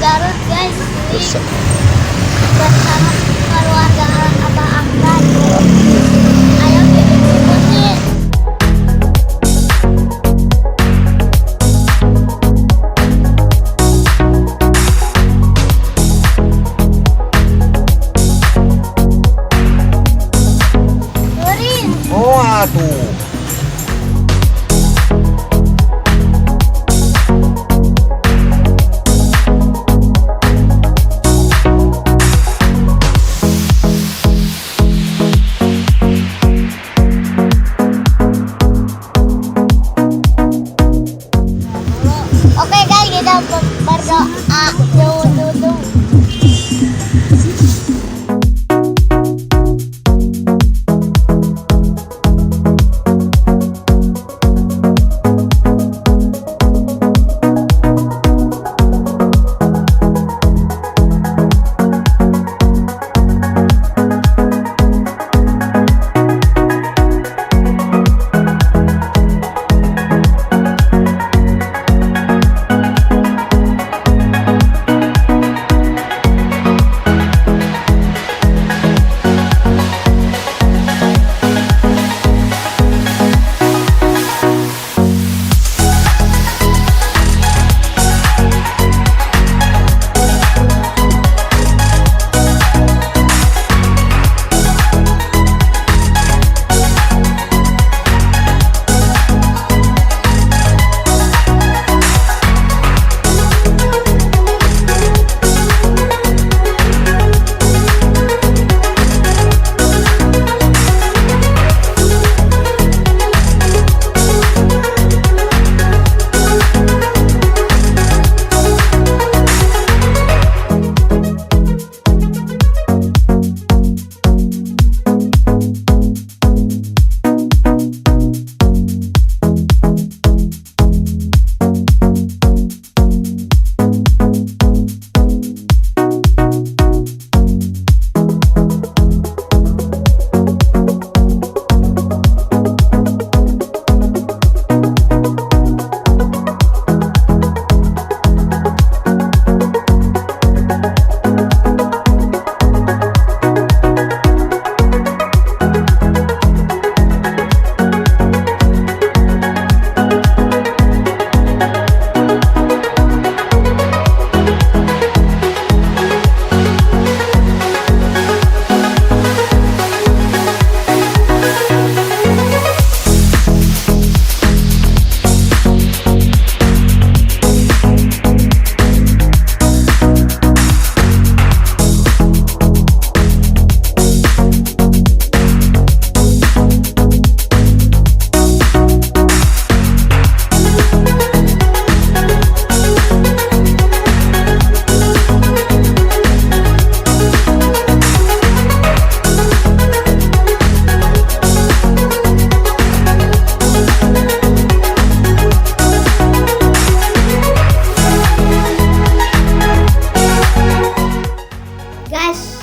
Garut guys, bersama keluarga Abah Akbar. Ayo kita ikutin. Turin. Oh, aduh. Oke guys, kita berdoa dulu.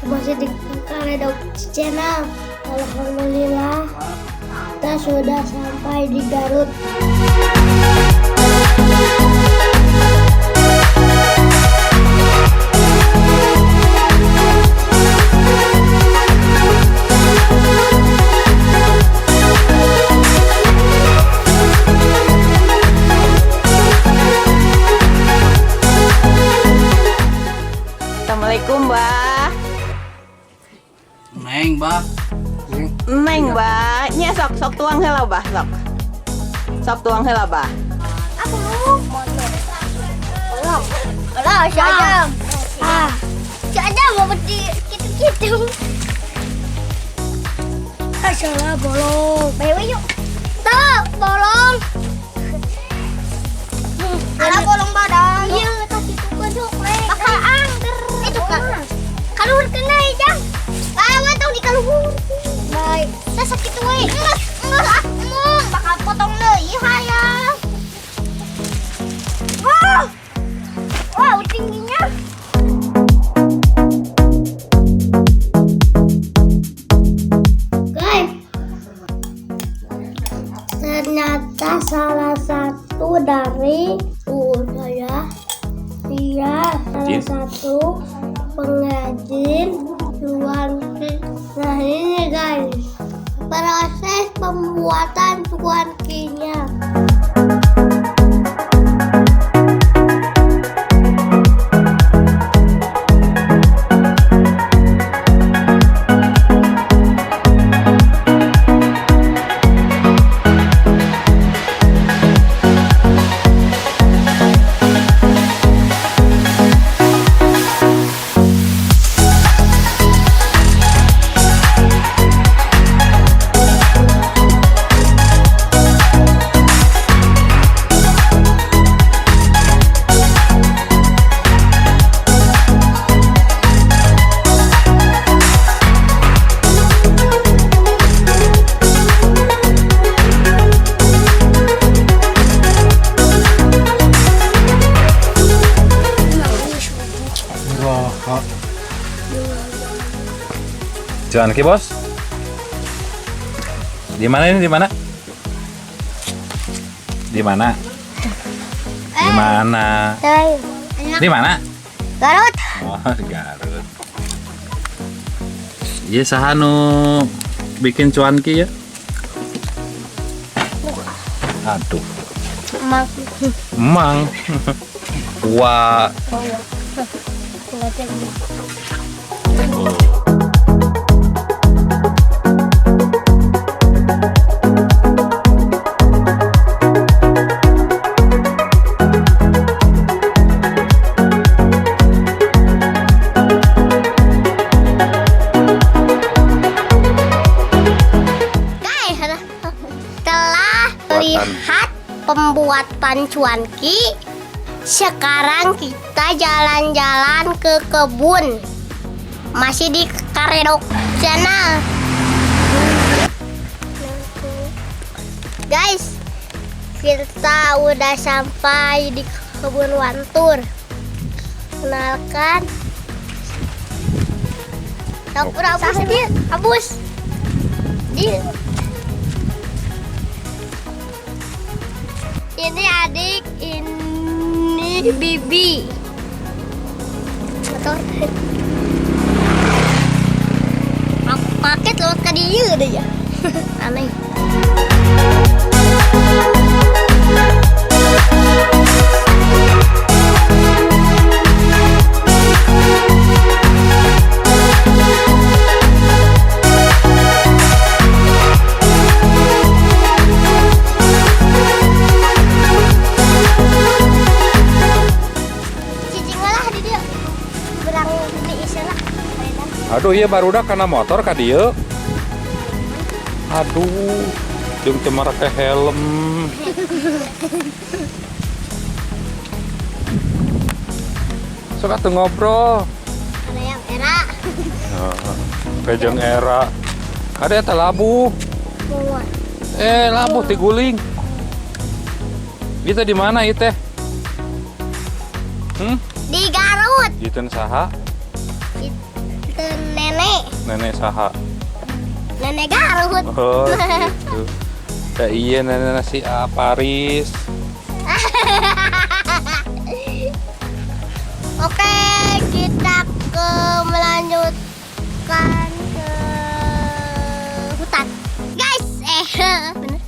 Masih di Kaledok Channel. Alhamdulillah kita sudah sampai di Garut. Assalamualaikum, Mbah. Neng, Bah. Neng, Mbah. Nya sok tuang heula, Bah, sok. Sok tuang heula, Bah. Aku motor. Olah, si Adam. Si Adam mau berdiri gitu-gitu. Salah bolong. Bayo yuk. Tuh, bolong. Ada bolong badan. Iya, kasih tuh dok. Bakal angker. Itu kan. Kalau kena jam. Lawan tahu di kaluhur. Baik. Saya sakit we. Enggak, bakal potong deui hayang. Wow, tingginya. dari saya. Dia salah satu pengrajin cuanki. Nah ini guys, proses pembuatan cuankinya. Cuanki bos, di mana ini? Di mana? Di mana? Di mana? Di mana? Garut. Oh, di Garut. Iya sahanu bikin cuanki ya. Aduh, emang. Wah. Lihat pembuatan cuanki. Sekarang kita jalan-jalan ke kebun. Masih di Karedok sana. Guys, kita udah sampai di kebun Wantur. Kenalkan. Udah abus dia, abus. Dia. Ini adik, ini Bibi. Motor. Aku paket lewat ke dia deh ya. Aneh. Aduh iya barudak karena motor ka dieu. Aduh, jeung teu make helm. Sok atuh ngobrol. Ada yang era. Kajeng era. Ada eta labu. Muat. Labu ti guling. Kita di mana ieu teh? Di Garut. Diteun saha? Nenek saha? Nenek Garut. Oh gitu. Ya iya nenek si Paris. Oke, kita melanjutkan ke hutan. Guys, bener.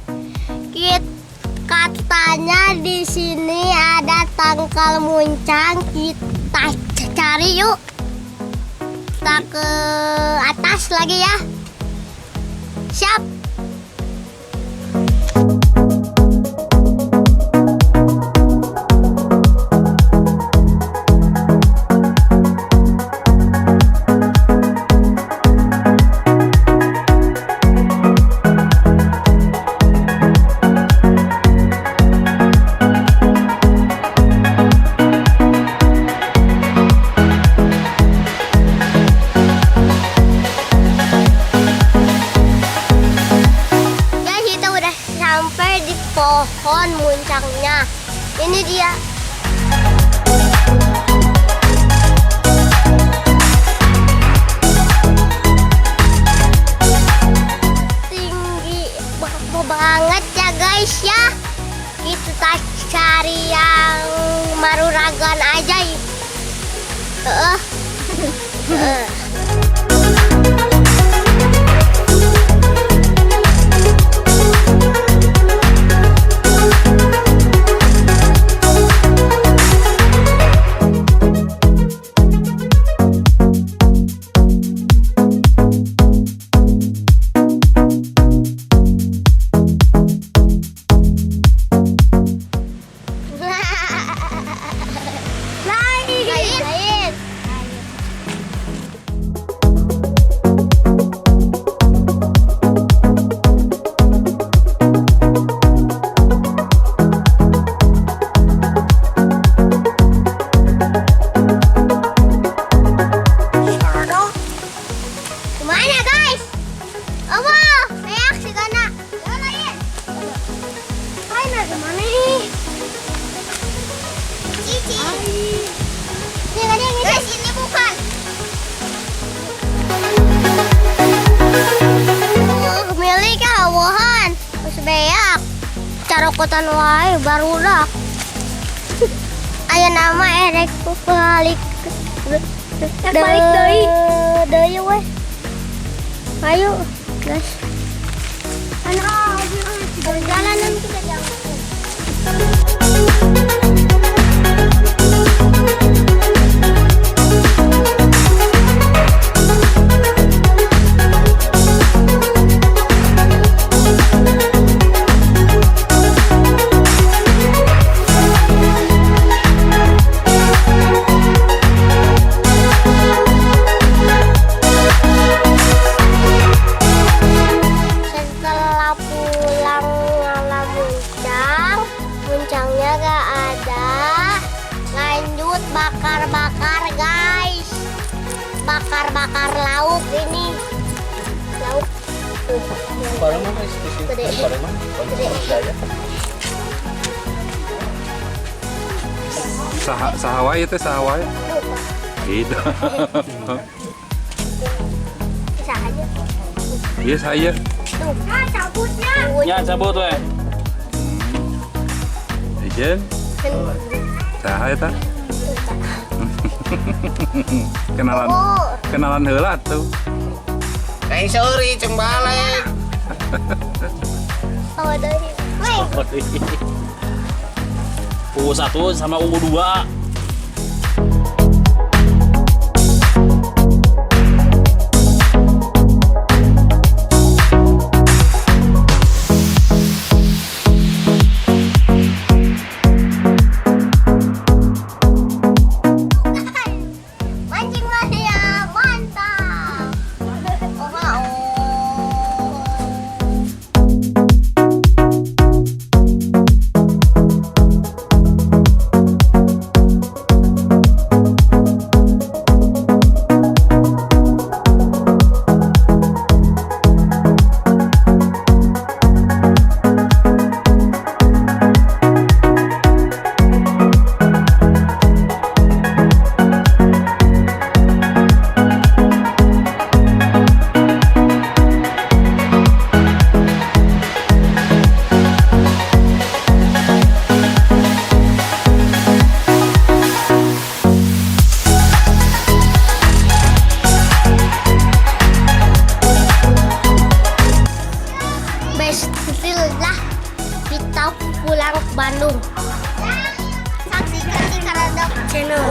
Katanya di sini ada tangkal muncang. Kita cari yuk. Kita ke atas lagi ya. Siap. Pohon muncangnya. Ini dia. Tinggi banget ya guys ya. Kita Lain. Kemana guys? Apa? Naik si Gana. Yang lain. Lain ada mana nih? Cici. Ini ada yang ini. Guys, ini bukan. Milik awahan. Terus beak. Carokotan wae barudak. Aya nama erek balik. Balik deui. Deui we. Ayo, guys. Jalanan kita jangan. Setelah pulang ngalam muncangnya gak ada. Lanjut bakar-bakar guys. Bakar-bakar lauk ini. Lauk. Tuh. Gede. Gede. Sahawai itu sahawai. Gitu. Bisa aja. Iya saya. Tuh. Cabutnya. Ya cabut weh. Ijen. Saha eta? Kenalan heula tuh. Kayak sorry cembalik. Oh, dari. Wih. U1 sama U2. Mancing mania mantap. Oh, oh. Bismillah, kita pulang ke Bandung. Saksikan di Karadok Channel.